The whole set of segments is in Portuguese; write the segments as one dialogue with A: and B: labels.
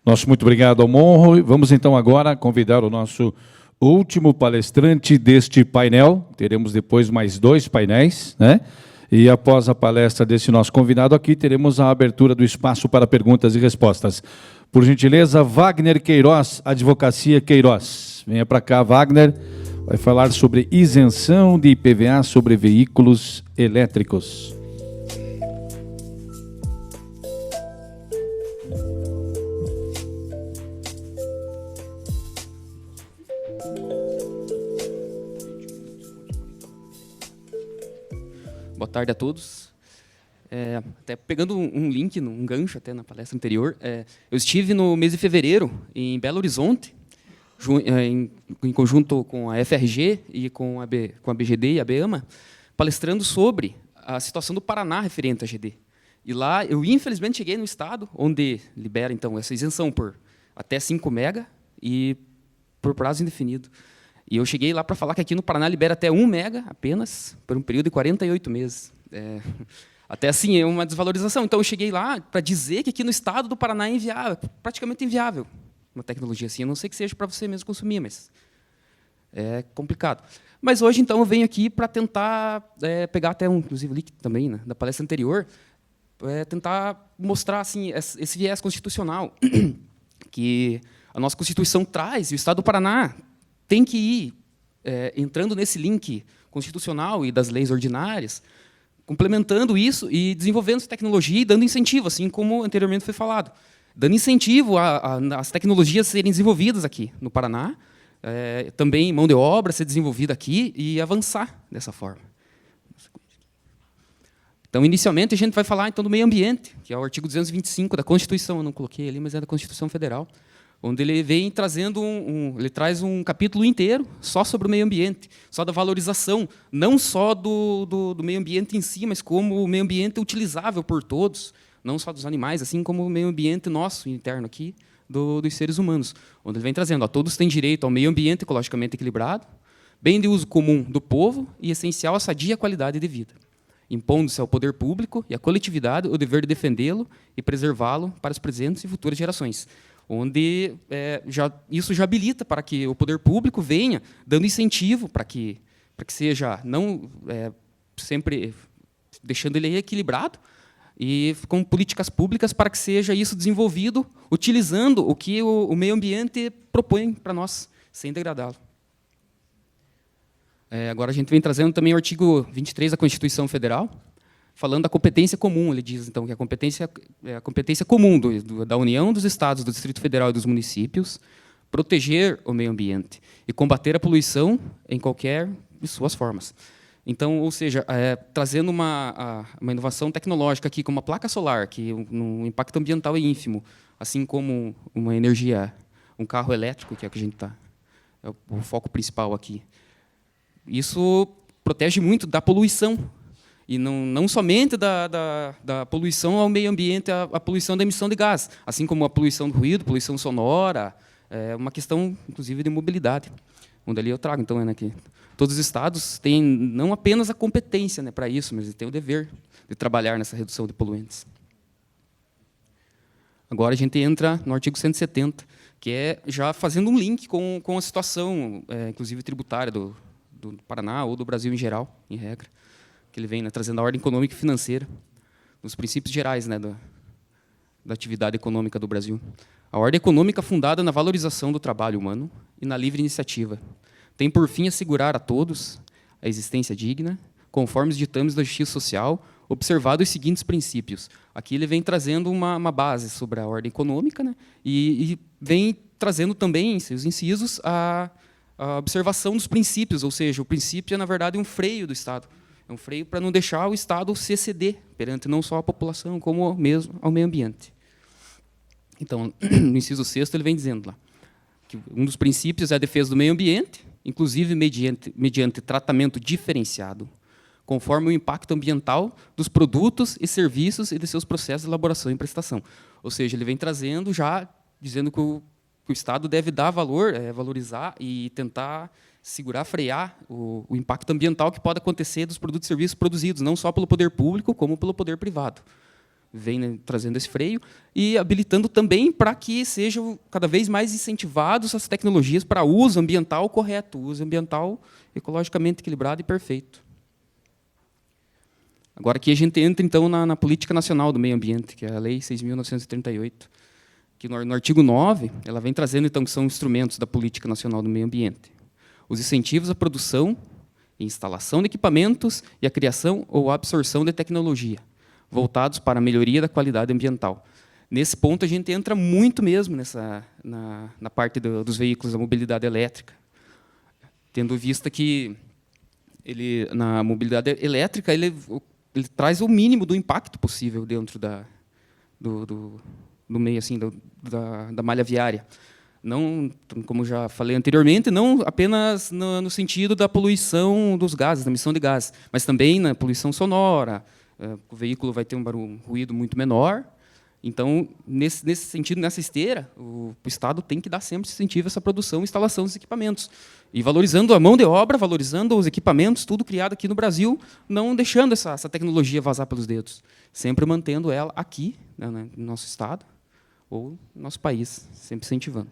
A: Nosso muito obrigado ao Monro. Vamos então agora convidar o nosso último palestrante deste painel. Teremos depois mais 2 painéis, né? E após a palestra desse nosso convidado aqui, teremos a abertura do espaço para perguntas e respostas. Por gentileza, Wagner Queiroz, Advocacia Queiroz. Venha para cá, Wagner. Vai falar sobre isenção de IPVA sobre veículos elétricos.
B: Boa tarde a todos. Até pegando um link, um gancho até na palestra anterior, eu estive no mês de fevereiro em Belo Horizonte, em conjunto com a FRG e com a BGD e a BEAMA, palestrando sobre a situação do Paraná referente à GD. E lá eu, infelizmente, cheguei no estado onde libera então essa isenção por até 5 mega e por prazo indefinido. E eu cheguei lá para falar que aqui no Paraná libera até 1 mega apenas, por um período de 48 meses. Até assim, é uma desvalorização. Então, eu cheguei lá para dizer que aqui no estado do Paraná é inviável, praticamente inviável, uma tecnologia assim. Eu não sei que seja para você mesmo consumir, mas é complicado. Mas hoje, então, eu venho aqui para tentar pegar até inclusive, link também, né, da palestra anterior, tentar mostrar assim, esse viés constitucional que a nossa Constituição traz, e o estado do Paraná tem que ir entrando nesse link constitucional e das leis ordinárias, complementando isso e desenvolvendo essa tecnologia e dando incentivo, assim como anteriormente foi falado. Dando incentivo às tecnologias serem desenvolvidas aqui no Paraná, também mão de obra ser desenvolvida aqui e avançar dessa forma. Então, inicialmente, a gente vai falar então, do meio ambiente, que é o artigo 225 da Constituição, eu não coloquei ali, mas é da Constituição Federal, onde ele vem trazendo ele traz um capítulo inteiro só sobre o meio ambiente, só da valorização, não só do meio ambiente em si, mas como o meio ambiente utilizável por todos, não só dos animais, assim como o meio ambiente nosso, interno aqui, dos seres humanos, onde ele vem trazendo, todos têm direito ao meio ambiente ecologicamente equilibrado, bem de uso comum do povo e essencial à sadia qualidade de vida, impondo-se ao poder público e à coletividade o dever de defendê-lo e preservá-lo para as presentes e futuras gerações, onde isso já habilita para que o poder público venha dando incentivo para que seja não sempre deixando ele equilibrado e com políticas públicas para que seja isso desenvolvido utilizando o que o meio ambiente propõe para nós, sem degradá-lo. Agora a gente vem trazendo também o artigo 23 da Constituição Federal, falando da competência comum. Ele diz então que a competência comum da União, dos Estados, do Distrito Federal e dos municípios, proteger o meio ambiente e combater a poluição em qualquer de suas formas. Então, ou seja, trazendo uma inovação tecnológica aqui, como a placa solar, que no impacto ambiental é ínfimo, assim como uma energia, um carro elétrico, que é o que a gente é o foco principal aqui. Isso protege muito da poluição. E não somente da poluição ao meio ambiente, a poluição da emissão de gás, assim como a poluição do ruído, poluição sonora, uma questão, inclusive, de mobilidade, onde ali eu trago, então, que todos os estados têm não apenas a competência para isso, mas têm o dever de trabalhar nessa redução de poluentes. Agora a gente entra no artigo 170, que é já fazendo um link com a situação, inclusive, tributária do Paraná ou do Brasil em geral, em regra, que ele vem trazendo a ordem econômica e financeira, nos princípios gerais da atividade econômica do Brasil. A ordem econômica fundada na valorização do trabalho humano e na livre iniciativa tem por fim assegurar a todos a existência digna, conforme os ditames da justiça social, observado os seguintes princípios. Aqui ele vem trazendo uma base sobre a ordem econômica, e vem trazendo também, em seus incisos, a observação dos princípios, ou seja, o princípio é, na verdade, um freio do Estado. É um freio para não deixar o Estado se exceder perante não só a população, como mesmo ao meio ambiente. Então, no inciso 6º, ele vem dizendo lá que um dos princípios é a defesa do meio ambiente, inclusive mediante tratamento diferenciado, conforme o impacto ambiental dos produtos e serviços e de seus processos de elaboração e prestação. Ou seja, ele vem trazendo já, dizendo que o Estado deve dar valor, valorizar e tentar segurar, frear o impacto ambiental que pode acontecer dos produtos e serviços produzidos, não só pelo poder público, como pelo poder privado. vem, né, trazendo esse freio e habilitando também para que sejam cada vez mais incentivados as tecnologias para uso ambiental correto, uso ambiental ecologicamente equilibrado e perfeito. Agora aqui a gente entra então na Política Nacional do Meio Ambiente, que é a Lei 6.938, que no artigo 9, ela vem trazendo então que são instrumentos da Política Nacional do Meio Ambiente. Os incentivos à produção e instalação de equipamentos e a criação ou absorção de tecnologia, voltados para a melhoria da qualidade ambiental. Nesse ponto, a gente entra muito mesmo na parte dos veículos da mobilidade elétrica, tendo vista que na mobilidade elétrica ele traz o mínimo do impacto possível dentro do meio assim, da malha viária. Não, como já falei anteriormente, não apenas no sentido da poluição dos gases, da emissão de gases, mas também na poluição sonora. O veículo vai ter um ruído muito menor. Então, nesse sentido, nessa esteira, o Estado tem que dar sempre incentivo a essa produção e instalação dos equipamentos. E valorizando a mão de obra, valorizando os equipamentos, tudo criado aqui no Brasil, não deixando essa tecnologia vazar pelos dedos. Sempre mantendo ela aqui, né, no nosso Estado, ou no nosso país, sempre incentivando.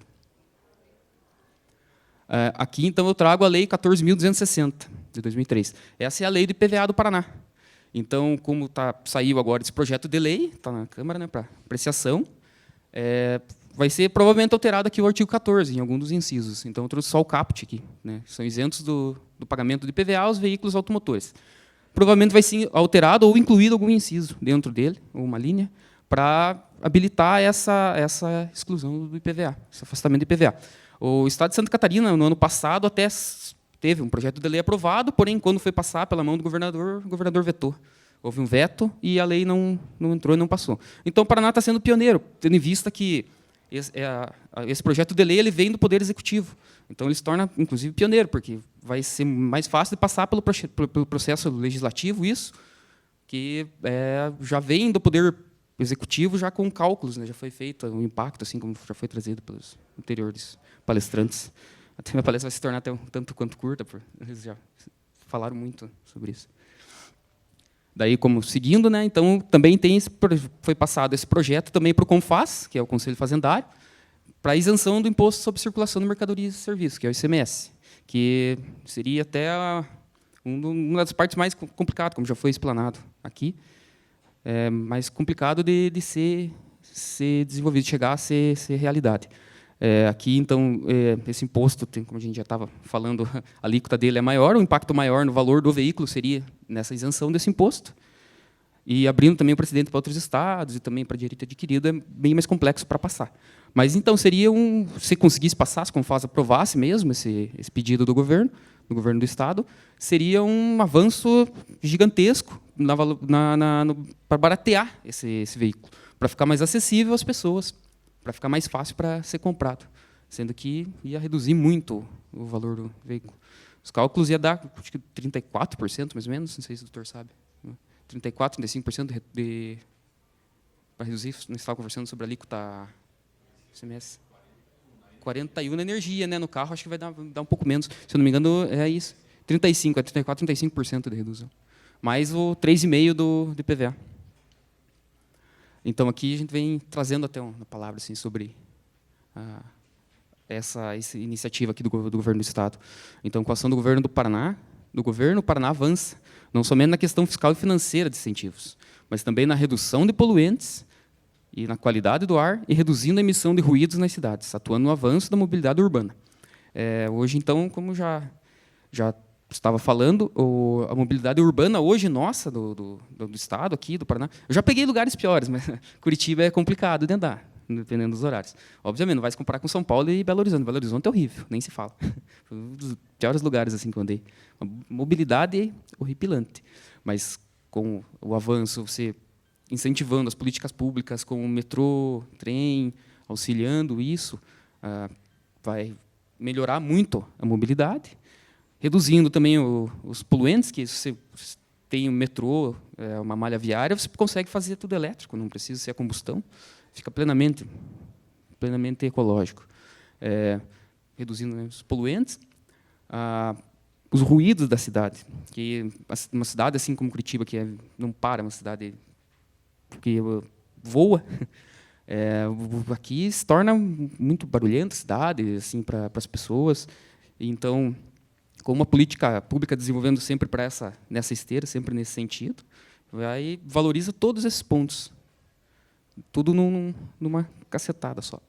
B: Aqui, então, eu trago a Lei 14.260, de 2003. Essa é a lei do IPVA do Paraná. Então, como saiu agora esse projeto de lei, está na Câmara, né, para apreciação, vai ser provavelmente alterado aqui o artigo 14, em algum dos incisos. Então, eu trouxe só o caput aqui. Né, são isentos do pagamento de IPVA os veículos automotores. Provavelmente vai ser alterado ou incluído algum inciso dentro dele, ou uma linha, para habilitar essa exclusão do IPVA, esse afastamento do IPVA. O Estado de Santa Catarina, no ano passado, até teve um projeto de lei aprovado, porém, quando foi passar pela mão do governador, o governador vetou. Houve um veto e a lei não entrou e não passou. Então, o Paraná está sendo pioneiro, tendo em vista que esse projeto de lei ele vem do Poder Executivo. Então, ele se torna, inclusive, pioneiro, porque vai ser mais fácil de passar pelo processo legislativo, isso, que já vem do Poder Executivo já com cálculos, né, já foi feito o impacto, assim como já foi trazido pelos anteriores palestrantes. Até minha palestra vai se tornar até um tanto quanto curta, porque eles já falaram muito sobre isso. Daí, como seguindo, né, então também foi passado esse projeto também para o CONFAZ, que é o Conselho Fazendário, para a isenção do Imposto sobre Circulação de Mercadorias e Serviços, que é o ICMS, que seria até uma das partes mais complicadas, como já foi explanado aqui, mais complicado de ser desenvolvido, de chegar a ser realidade. Aqui, então, esse imposto, como a gente já estava falando, a alíquota dele é maior, o impacto maior no valor do veículo seria nessa isenção desse imposto. E abrindo também o precedente para outros estados e também para direito adquirido, é bem mais complexo para passar. Mas, então, seria se conseguisse passar, se a Confaze aprovasse mesmo esse pedido do governo do Estado, seria um avanço gigantesco para baratear esse veículo, para ficar mais acessível às pessoas, para ficar mais fácil para ser comprado, sendo que ia reduzir muito o valor do veículo. Os cálculos ia dar, acho que 34%, mais ou menos, não sei se o doutor sabe, 34%, 35% para reduzir. Nós estávamos conversando sobre a alíquota ICMS. 41% na energia, né? No carro acho que vai dar um pouco menos. Se eu não me engano, é isso. 35% de redução. Mais o 3,5% do IPVA. Então, aqui a gente vem trazendo até uma palavra assim, sobre essa iniciativa aqui do governo do Estado. Então, com a ação do governo do Paraná, o Paraná avança, não somente na questão fiscal e financeira de incentivos, mas também na redução de poluentes e na qualidade do ar e reduzindo a emissão de ruídos nas cidades, atuando no avanço da mobilidade urbana. Hoje, então, como já estava falando, a mobilidade urbana hoje nossa, do Estado, aqui, do Paraná, eu já peguei lugares piores, mas Curitiba é complicado de andar, dependendo dos horários. Obviamente, não vai se comparar com São Paulo e Belo Horizonte. Belo Horizonte é horrível, nem se fala. Foi um dos piores lugares assim, que eu andei. Uma mobilidade horripilante. Mas, com o avanço, você incentivando as políticas públicas, com o metrô, trem, auxiliando isso, vai melhorar muito a mobilidade, reduzindo também os poluentes, que você tem um metrô, uma malha viária, você consegue fazer tudo elétrico, não precisa ser a combustão, fica plenamente ecológico. Reduzindo, né, os poluentes, os ruídos da cidade, que uma cidade assim como Curitiba, que não para, uma cidade porque voa, aqui se torna muito barulhenta a cidade, assim, para as pessoas. Então, com uma política pública desenvolvendo sempre nessa esteira, sempre nesse sentido, aí valoriza todos esses pontos, tudo numa cacetada só.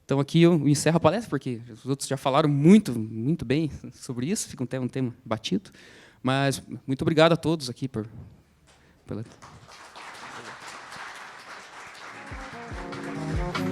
B: Então, aqui eu encerro a palestra, porque os outros já falaram muito, muito bem sobre isso, fica um tema batido. Mas muito obrigado a todos aqui pela